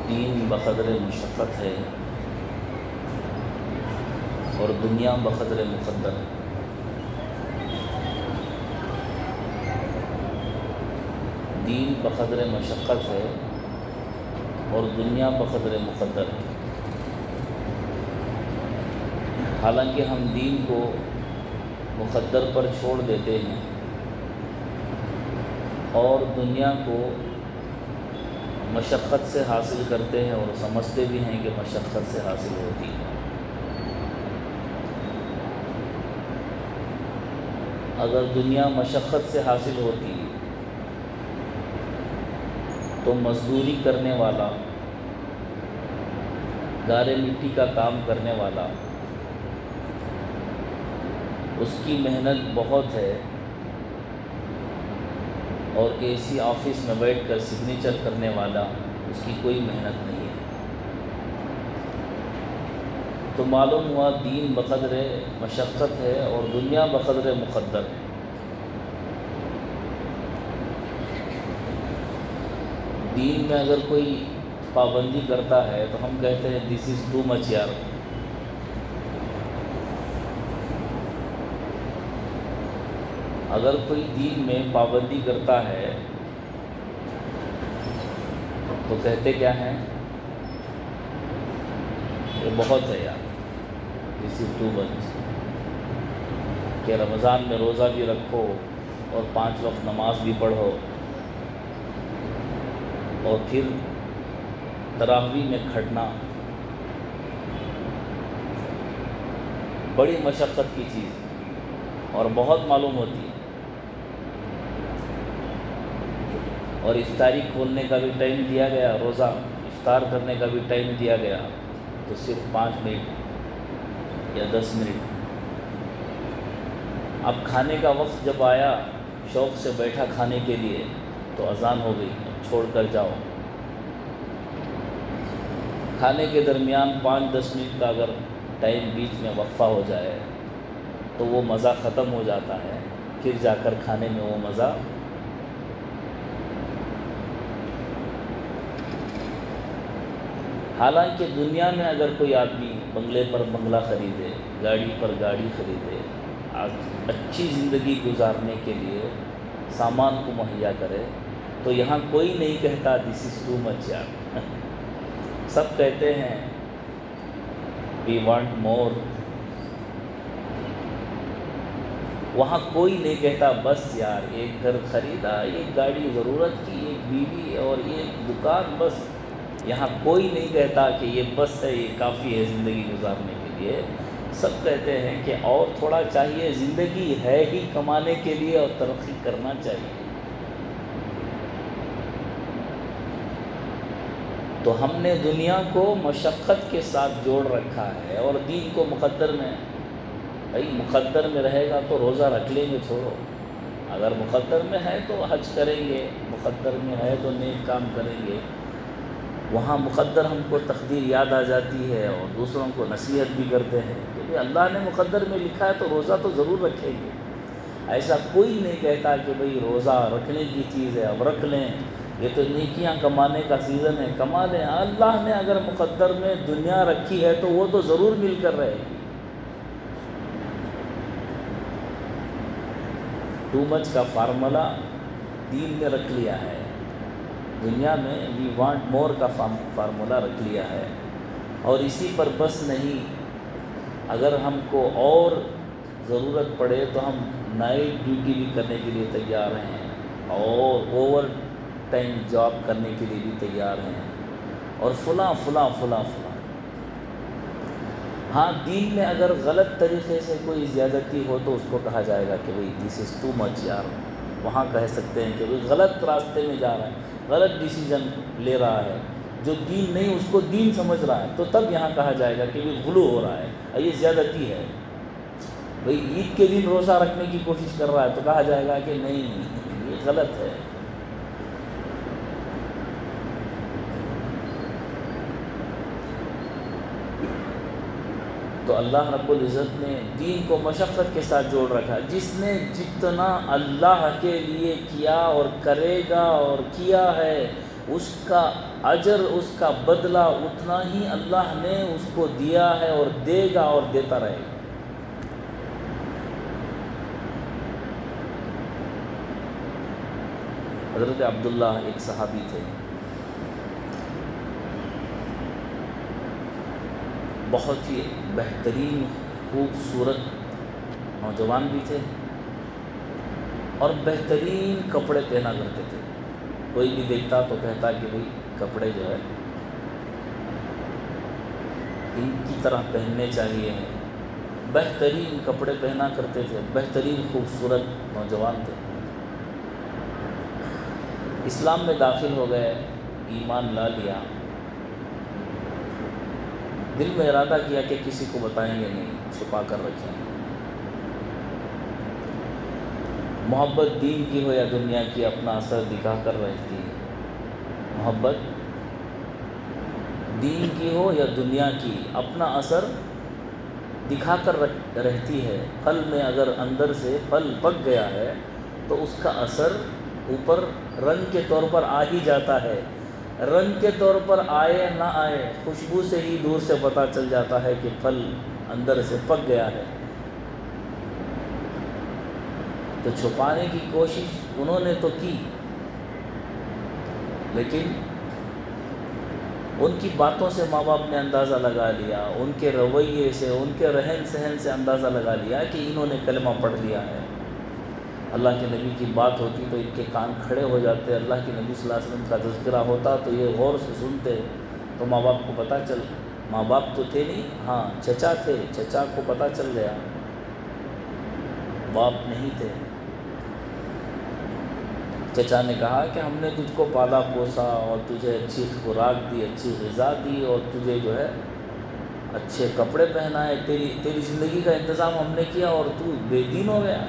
دین بقدر مشقت ہے اور دنیا بقدر مقدر ہے۔ دین بقدر مشقت ہے اور دنیا بقدر مقدر ہے۔ حالانکہ ہم دین کو مقدر پر چھوڑ دیتے ہیں اور دنیا کو مشقت سے حاصل کرتے ہیں اور سمجھتے بھی ہیں کہ مشقت سے حاصل ہوتی ہے۔ اگر دنیا مشقت سے حاصل ہوتی تو مزدوری کرنے والا، گارے مٹی کا کام کرنے والا، اس کی محنت بہت ہے اور اے سی آفس میں بیٹھ کر سگنیچر کرنے والا اس کی کوئی محنت نہیں ہے۔ تو معلوم ہوا دین بقدر مشقت ہے اور دنیا بقدر مقدر ہے۔ دین میں اگر کوئی پابندی کرتا ہے تو ہم کہتے ہیں دس از ٹو مچ یار۔ اگر کوئی دین میں پابندی کرتا ہے تو کہتے کیا ہیں؟ یہ بہت ہے یار، دس از ٹو مچ۔ کہ رمضان میں روزہ بھی رکھو اور 5 وقت نماز بھی پڑھو اور پھر تراویح میں کھٹنا بڑی مشقت کی چیز اور بہت معلوم ہوتی ہے۔ اور افطاری کھولنے کا بھی ٹائم دیا گیا، روزہ افطار کرنے کا بھی ٹائم دیا گیا، تو صرف 5 منٹ یا 10 منٹ۔ اب کھانے کا وقت جب آیا، شوق سے بیٹھا کھانے کے لیے تو اذان ہو گئی، اب چھوڑ کر جاؤ۔ کھانے کے درمیان 5-10 منٹ کا اگر ٹائم بیچ میں وقفہ ہو جائے تو وہ مزہ ختم ہو جاتا ہے، پھر جا کر کھانے میں وہ مزہ۔ حالانکہ دنیا میں اگر کوئی آدمی بنگلے پر بنگلہ خریدے، گاڑی پر گاڑی خریدے، اچھی زندگی گزارنے کے لیے سامان کو مہیا کرے، تو یہاں کوئی نہیں کہتا دس از ٹو مچ یار۔ سب کہتے ہیں وی وانٹ مور۔ وہاں کوئی نہیں کہتا بس یار ایک گھر خریدا، ایک گاڑی ضرورت کی، ایک بیوی اور ایک دکان، بس۔ یہاں کوئی نہیں کہتا کہ یہ بس ہے، یہ کافی ہے زندگی گزارنے کے لیے۔ سب کہتے ہیں کہ اور تھوڑا چاہیے، زندگی ہے ہی کمانے کے لیے اور ترقی کرنا چاہیے۔ تو ہم نے دنیا کو مشقت کے ساتھ جوڑ رکھا ہے اور دین کو مقدر میں۔ بھائی مقدر میں رہے گا تو روزہ رکھ لیں گے، چھوڑو۔ اگر مقدر میں ہے تو حج کریں گے، مقدر میں ہے تو نیک کام کریں گے۔ وہاں مقدر ہم کو تقدیر یاد آ جاتی ہے اور دوسروں کو نصیحت بھی کرتے ہیں کہ بھئی اللہ نے مقدر میں لکھا ہے تو روزہ تو ضرور رکھیں گے۔ ایسا کوئی نہیں کہتا کہ بھئی روزہ رکھنے کی چیز ہے اب رکھ لیں، یہ تو نیکیاں کمانے کا سیزن ہے، کما لیں۔ اللہ نے اگر مقدر میں دنیا رکھی ہے تو وہ تو ضرور مل کر رہے گی۔ ٹو مچ کا فارمولہ دین میں رکھ لیا ہے، دنیا میں وی وانٹ مور کا فارمولہ رکھ لیا ہے، اور اسی پر بس نہیں۔ اگر ہم کو اور ضرورت پڑے تو ہم نائٹ ڈیوٹی بھی کرنے کے لیے تیار ہیں اور اوور ٹائم جاب کرنے کے لیے بھی تیار ہیں، اور فلاں فلاں فلاں فلاں۔ ہاں دین میں اگر غلط طریقے سے کوئی زیادتی ہو تو اس کو کہا جائے گا کہ بھئی دس از ٹو مچ یار۔ وہاں کہہ سکتے ہیں کہ بھئی غلط راستے میں جا رہا ہے، غلط ڈیسیجن لے رہا ہے، جو دین نہیں اس کو دین سمجھ رہا ہے، تو تب یہاں کہا جائے گا کہ یہ غلو ہو رہا ہے، یہ زیادتی ہے۔ بھئی عید کے دن روزہ رکھنے کی کوشش کر رہا ہے تو کہا جائے گا کہ نہیں، یہ غلط ہے۔ تو اللہ رب العزت نے دین کو مشقت کے ساتھ جوڑ رکھا۔ جس نے جتنا اللہ کے لیے کیا اور کرے گا اور کیا ہے، اس کا اجر، اس کا بدلہ اتنا ہی اللہ نے اس کو دیا ہے اور دے گا اور دیتا رہے گا۔ حضرت عبداللہ ایک صحابی تھے، بہت ہی بہترین خوبصورت نوجوان بھی تھے اور بہترین کپڑے پہنا کرتے تھے۔ کوئی بھی دیکھتا تو کہتا کہ بھئی کپڑے جو ہے ان کی طرح پہننے چاہیے، بہترین کپڑے پہنا کرتے تھے، بہترین خوبصورت نوجوان تھے۔ اسلام میں داخل ہو گئے، ایمان لا لیا، دل میں ارادہ کیا کہ کسی کو بتائیں گے نہیں، چھپا کر رکھیں گے۔ محبت دین کی ہو یا دنیا کی، اپنا اثر دکھا کر رہتی ہے۔ محبت دین کی ہو یا دنیا کی، اپنا اثر دکھا کر رہتی ہے۔ پھل میں اگر اندر سے پھل پک گیا ہے تو اس کا اثر اوپر رنگ کے طور پر آ ہی جاتا ہے۔ رنگ کے طور پر آئے نہ آئے، خوشبو سے ہی دور سے پتہ چل جاتا ہے کہ پھل اندر سے پک گیا ہے۔ تو چھپانے کی کوشش انہوں نے تو کی، لیکن ان کی باتوں سے ماں باپ نے اندازہ لگا لیا، ان کے رویے سے، ان کے رہن سہن سے اندازہ لگا لیا کہ انہوں نے کلمہ پڑھ لیا ہے۔ اللہ کے نبی کی بات ہوتی تو ان کے کان کھڑے ہو جاتے، اللہ کے نبی صلی اللہ علیہ وسلم کا تذکرہ ہوتا تو یہ غور سے سنتے، تو ماں باپ کو پتہ چل، ماں باپ تو تھے نہیں، ہاں چچا تھے، چچا کو پتہ چل گیا، باپ نہیں تھے۔ چچا نے کہا کہ ہم نے تجھ کو پالا پوسا اور تجھے اچھی خوراک دی، اچھی غذا دی، اور تجھے جو ہے اچھے کپڑے پہنائے، تیری زندگی کا انتظام ہم نے کیا، اور تو بے دین ہو گیا،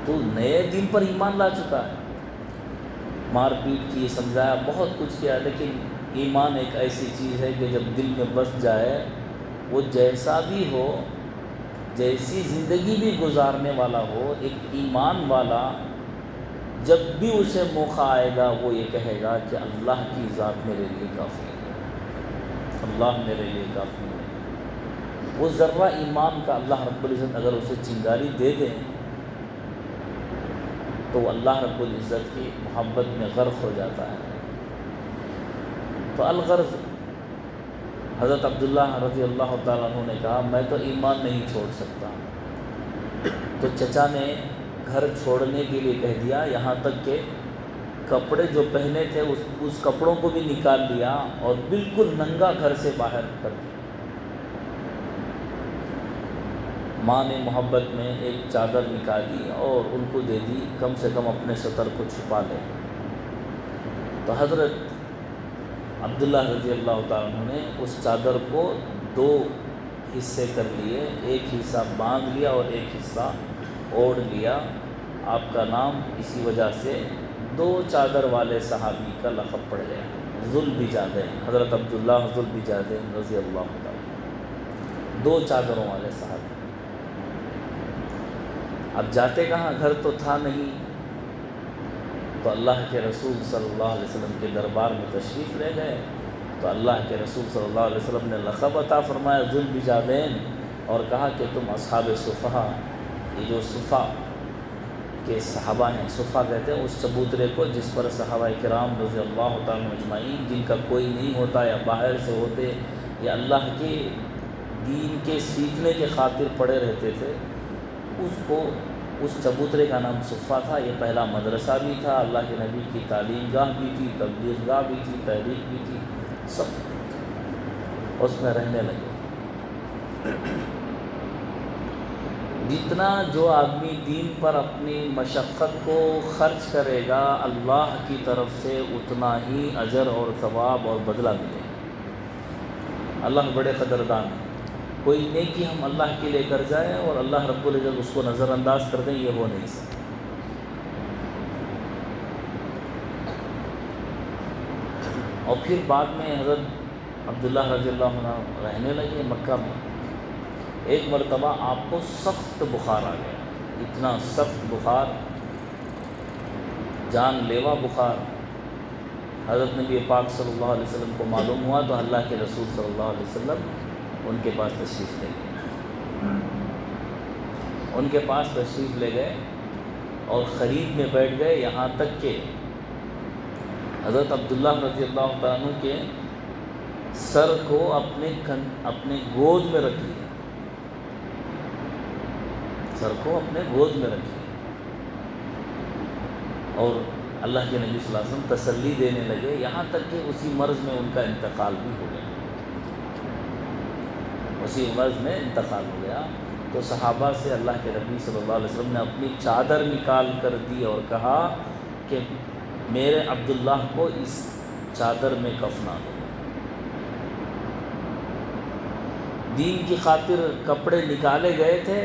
تو نئے دین پر ایمان لا چکا ہے۔ مار پیٹ کی، سمجھایا، بہت کچھ کیا، لیکن ایمان ایک ایسی چیز ہے کہ جب دل میں بس جائے، وہ جیسا بھی ہو، جیسی زندگی بھی گزارنے والا ہو، ایک ایمان والا جب بھی اسے موقع آئے گا وہ یہ کہے گا کہ اللہ کی ذات میرے لیے کافی ہے، اللہ میرے لیے کافی ہے۔ وہ ذرہ ایمان کا اللہ رب العزت اگر اسے چنگاری دے دیں تو اللہ رب العزت کی محبت میں غرق ہو جاتا ہے۔ تو الغرض حضرت عبداللہ رضی اللہ تعالیٰ عنہ نے کہا میں تو ایمان نہیں چھوڑ سکتا، تو چچا نے گھر چھوڑنے کے لیے کہہ دیا، یہاں تک کہ کپڑے جو پہنے تھے اس کپڑوں کو بھی نکال لیا اور بالکل ننگا گھر سے باہر کر دیا۔ ماں نے محبت میں ایک چادر نکالی اور ان کو دے دی، کم سے کم اپنے ستر کو چھپا لے۔ تو حضرت عبداللہ رضی اللہ تعالیٰ عنہ نے اس چادر کو 2 حصے کر لیے، ایک حصہ باندھ لیا اور ایک حصہ اوڑھ لیا۔ آپ کا نام اسی وجہ سے 2 چادر والے صحابی کا لقب پڑ گیا، ذوالبجادین، حضرت عبداللہ ذوالبجادین رضی اللہ تعالیٰ، 2 چادروں والے صحابی۔ اب جاتے کہاں، گھر تو تھا نہیں، تو اللہ کے رسول صلی اللہ علیہ وسلم کے دربار میں تشریف لے گئے، تو اللہ کے رسول صلی اللہ علیہ وسلم نے لقب عطا فرمایا ذوالبجادین، اور کہا کہ تم اصحاب صفہ، یہ جو صفہ کے صحابہ ہیں، صفہ کہتے ہیں اس چبوترے کو جس پر صحابہ کرام رضی اللہ تعالیٰ اجمعین، جن کا کوئی نہیں ہوتا یا باہر سے ہوتے یا اللہ کے دین کے سیکھنے کے خاطر پڑے رہتے تھے، اس چبوترے کا نام صفہ تھا۔ یہ پہلا مدرسہ بھی تھا، اللہ کے نبی کی تعلیم گاہ بھی تھی، تبلیغ گاہ بھی تھی، تحریک بھی تھی، سب اس میں رہنے لگے۔ جتنا جو آدمی دین پر اپنی مشقت کو خرچ کرے گا، اللہ کی طرف سے اتنا ہی اجر اور ثواب اور بدلہ ملے گا۔ اللہ بڑے قدردان ہیں۔ کوئی نیکی ہم اللہ کے لے کر جائیں اور اللہ رب العزت اس کو نظر انداز کر دیں، یہ ہو نہیں سکتا۔ اور پھر بعد میں حضرت عبداللہ رضی اللہ عنہ رہنے لگے مکہ میں۔ ایک مرتبہ آپ کو سخت بخار آ گیا، اتنا سخت بخار جان لیوا بخار حضرت نبی پاک صلی اللہ علیہ وسلم کو معلوم ہوا تو اللہ کے رسول صلی اللہ علیہ وسلم ان کے پاس تشریف لے گئے، ان کے پاس تشریف لے گئے اور خرید میں بیٹھ گئے، یہاں تک کہ حضرت عبداللہ رضی اللہ تعالیٰ عنہ کے سر کو اپنے گود میں رکھ لیا، سر کو اپنے گود میں رکھ لیا، اور اللہ کے نبی صلی اللہ علیہ وسلم تسلی دینے لگے، یہاں تک کہ اسی مرض میں ان کا انتقال بھی ہو گیا، اسی مرض میں انتقال ہو گیا۔ تو صحابہ سے اللہ کے نبی صلی اللہ علیہ وسلم نے اپنی چادر نکال کر دی اور کہا کہ میرے عبداللہ کو اس چادر میں کفنا دو۔ دین کی خاطر کپڑے نکالے گئے تھے،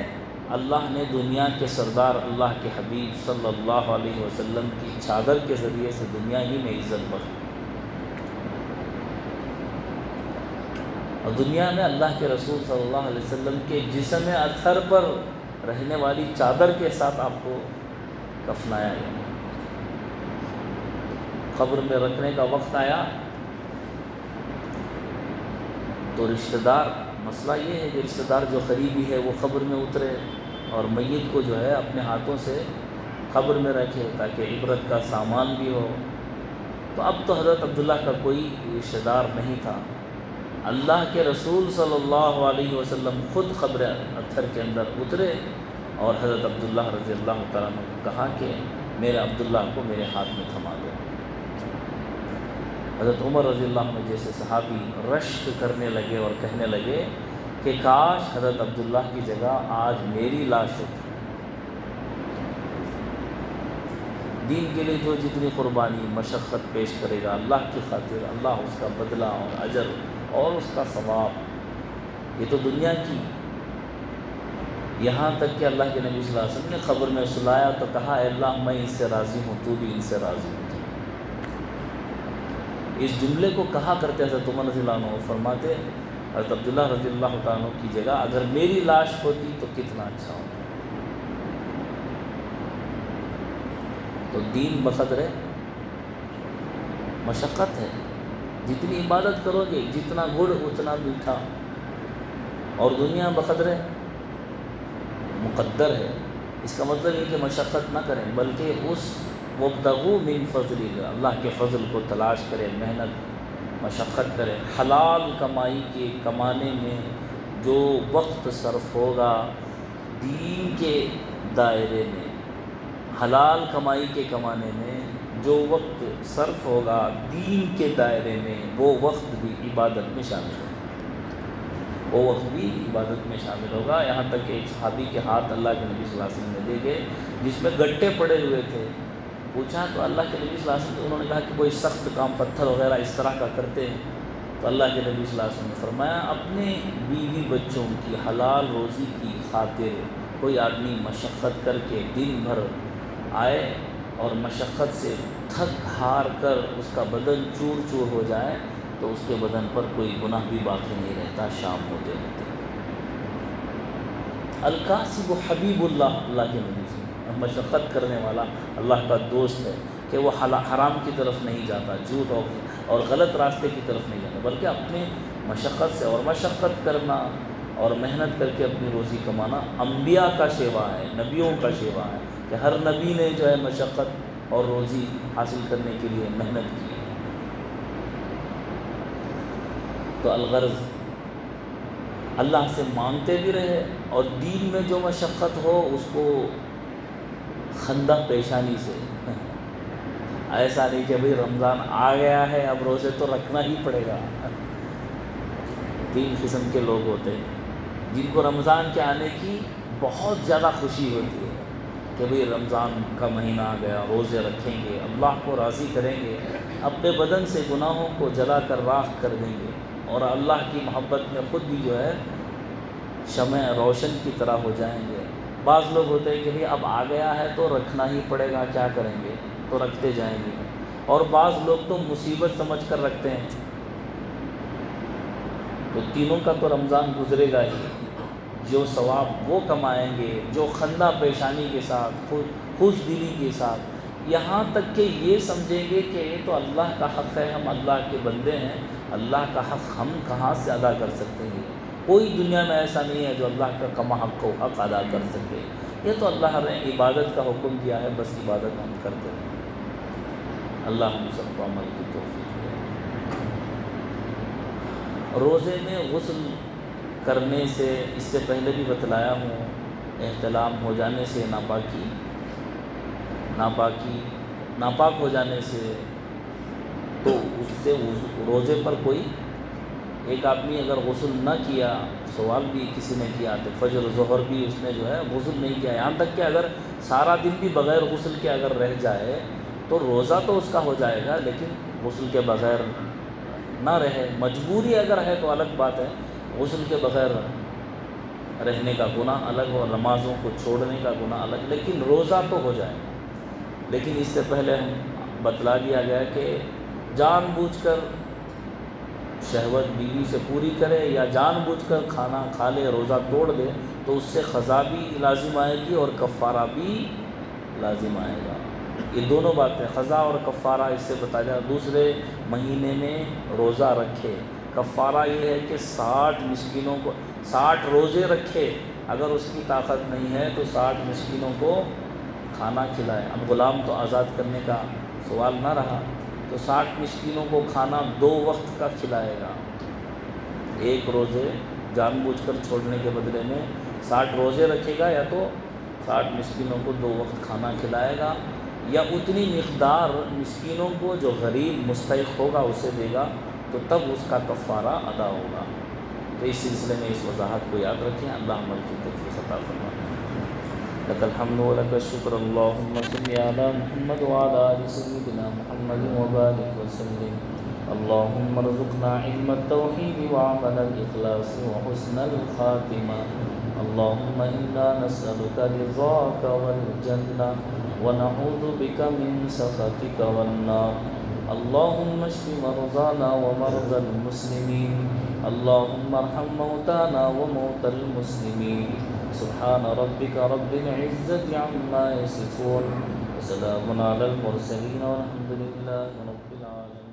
اللہ نے دنیا کے سردار اللہ کے حبیب صلی اللہ علیہ وسلم کی چادر کے ذریعے سے دنیا ہی میں عزت بخشی، اور دنیا میں اللہ کے رسول صلی اللہ علیہ وسلم کے جسم اطہر پر رہنے والی چادر کے ساتھ آپ کو کفنایا گیا۔ قبر میں رکھنے کا وقت آیا تو رشتہ دار، مسئلہ یہ ہے کہ رشتہ دار جو قریبی ہے وہ قبر میں اترے اور میت کو جو ہے اپنے ہاتھوں سے قبر میں رکھے تاکہ عبرت کا سامان بھی ہو۔ تو اب تو حضرت عبداللہ کا کوئی رشتہ دار نہیں تھا، اللہ کے رسول صلی اللہ علیہ وسلم خود قبر اطہر کے اندر اترے اور حضرت عبداللہ رضی اللہ تعالیٰ عنہ کو کہا کہ میرے عبداللہ کو میرے ہاتھ میں تھما دو۔ حضرت عمر رضی اللہ عنہ جیسے صحابی رشک کرنے لگے اور کہنے لگے کہ کاش حضرت عبداللہ کی جگہ آج میری لاش ہوتی۔ دین کے لیے جو جتنی قربانی مشقت پیش کرے گا اللہ کی خاطر، اللہ اس کا بدلہ اور اجر اور اس کا ثواب، یہ تو دنیا کی، یہاں تک کہ اللہ کے نبی صلی اللہ علیہ وسلم نے قبر میں سلایا تو کہا اے اللہ میں ان سے راضی ہوں، تو بھی ان سے راضی ہوں۔ اس جملے کو کہا کرتے حضرت عمر رضی اللہ عنہ، فرماتے حضرت عبداللہ رضی اللہ تعالیٰ عنہ کی جگہ اگر میری لاش ہوتی تو کتنا اچھا ہوتا۔ تو دین بقدر مشقت ہے، جتنی عبادت کرو گے جتنا گڑ اتنا میٹھا، اور دنیا بقدر مقدر ہے۔ اس کا مطلب یہ کہ مشقت نہ کریں بلکہ اس وابتغوا من فضل اللہ، اللہ کے فضل کو تلاش کریں، محنت مشقت کریں۔ حلال کمائی کے کمانے میں جو وقت صرف ہوگا دین کے دائرے میں، حلال کمائی کے کمانے میں جو وقت صرف ہوگا دین کے دائرے میں، وہ وقت بھی عبادت میں شامل ہوگا، وہ وقت بھی عبادت میں شامل ہوگا۔ یہاں تک کہ ایک صحابی کے ہاتھ اللہ کے نبی صلی اللہ علیہ وسلم نے دے گئے جس میں گٹے پڑے ہوئے تھے، پوچھا تو اللہ کے نبی صلی اللہ علیہ وسلم، انہوں نے کہا کہ کوئی سخت کام پتھر وغیرہ اس طرح کا کرتے ہیں، تو اللہ کے نبی صلی اللہ علیہ وسلم نے فرمایا اپنے بیوی بچوں کی حلال روزی کی خاطر کوئی آدمی مشقت کر کے دن بھر آئے اور مشقت سے تھک ہار کر اس کا بدن چور چور ہو جائے تو اس کے بدن پر کوئی گناہ بھی باقی نہیں رہتا شام ہوتے ہوتے۔ القاسب حبیب اللہ، اللہ کے نبی سے مشقت کرنے والا اللہ کا دوست ہے کہ وہ حرام کی طرف نہیں جاتا، جھوٹ اور غلط راستے کی طرف نہیں جاتا، بلکہ اپنے مشقت سے، اور مشقت کرنا اور محنت کر کے اپنی روزی کمانا انبیاء کا شیوا ہے، نبیوں کا شیوا ہے کہ ہر نبی نے جو ہے مشقت اور روزی حاصل کرنے کے لیے محنت کی۔ تو الغرض اللہ سے مانگتے بھی رہے، اور دین میں جو مشقت ہو اس کو خندہ پیشانی سے، ایسا نہیں کہ بھئی رمضان آ گیا ہے اب روزے تو رکھنا ہی پڑے گا۔ تین قسم کے لوگ ہوتے ہیں جن کو رمضان کے آنے کی بہت زیادہ خوشی ہوتی ہے کہ بھئی رمضان کا مہینہ آ گیا، روزے رکھیں گے، اللہ کو راضی کریں گے، اپنے بدن سے گناہوں کو جلا کر راکھ کر دیں گے، اور اللہ کی محبت میں خود بھی جو ہے شمع روشن کی طرح ہو جائیں گے۔ بعض لوگ ہوتے ہیں کہ بھئی اب آ گیا ہے تو رکھنا ہی پڑے گا، کیا کریں گے، تو رکھتے جائیں گے، اور بعض لوگ تو مصیبت سمجھ کر رکھتے ہیں۔ تو تینوں کا تو رمضان گزرے گا ہی، جو ثواب وہ کمائیں گے جو خندہ پیشانی کے ساتھ، خوش دلی کے ساتھ یہاں تک کہ یہ سمجھیں گے کہ یہ تو اللہ کا حق ہے، ہم اللہ کے بندے ہیں، اللہ کا حق ہم کہاں سے ادا کر سکتے ہیں؟ کوئی دنیا میں ایسا نہیں ہے جو اللہ کا کما حق کو حق ادا کر سکے۔ یہ تو اللہ نے عبادت کا حکم دیا ہے، بس عبادت ہم کرتے رہیں۔ اللہ ہم سب کو عمل کی توفیق دے۔ روزے میں غسل کرنے سے، اس سے پہلے بھی بتلایا ہوں، احتلام ہو جانے سے ناپاک ہو جانے سے، تو اس سے روزے پر کوئی ایک آدمی اگر غسل نہ کیا، سوال بھی کسی نے کیا تو فجر ظہر بھی اس نے جو ہے غسل نہیں کیا، یہاں تک کہ اگر سارا دن بھی بغیر غسل کے اگر رہ جائے تو روزہ تو اس کا ہو جائے گا، لیکن غسل کے بغیر نہ رہے، مجبوری اگر ہے تو الگ بات ہے، غسل کے بغیر رہنے کا گناہ الگ اور نمازوں کو چھوڑنے کا گناہ الگ، لیکن روزہ تو ہو جائے۔ لیکن اس سے پہلے ہم بتلا دیا گیا کہ جان بوجھ کر شہوت بیوی سے پوری کرے یا جان بوجھ کر کھانا کھا لے، روزہ توڑ دے، تو اس سے قضا بھی لازم آئے گی اور کفارہ بھی لازم آئے گا۔ یہ دونوں باتیں، قضا اور کفارہ، اس سے بتایا جائے دوسرے مہینے میں روزہ رکھے۔ کفارہ یہ ہے کہ 60 مسکینوں کو 60 روزے رکھے، اگر اس کی طاقت نہیں ہے تو 60 مسکینوں کو کھانا کھلائے۔ اب غلام تو آزاد کرنے کا سوال نہ رہا، تو 60 مسکینوں کو کھانا 2 وقت کا کھلائے گا۔ ایک روزے جان بوجھ کر چھوڑنے کے بدلے میں 60 روزے رکھے گا، یا تو 60 مسکینوں کو 2 وقت کھانا کھلائے گا، یا اتنی مقدار مسکینوں کو جو غریب مستحق ہوگا اسے دے گا، تو تب اس کا کفارہ ادا ہوگا۔ تو اس سلسلے میں اس وضاحت کو یاد رکھیں۔ اللہ عمل کی توفیق عطا فرمائے۔ لک الحمد ولک الشکر، اللہم صل علی محمد وعلی آل سیدنا محمد وبارک وسلم۔ اللہم ارزقنا علم التوحید وعمل الاخلاص وحسن الخاتمہ۔ اللہم انا نسألک رضاک والجنہ ونعوذ بک من سخطک والنار۔ اللہم اشف مرضانا ومرضى المسلمین، اللہم ارحم موتانا وموتى المسلمین۔ سبحان ربک رب العزة عما یصفون، وسلام علی المرسلین والحمد للہ رب العالمین۔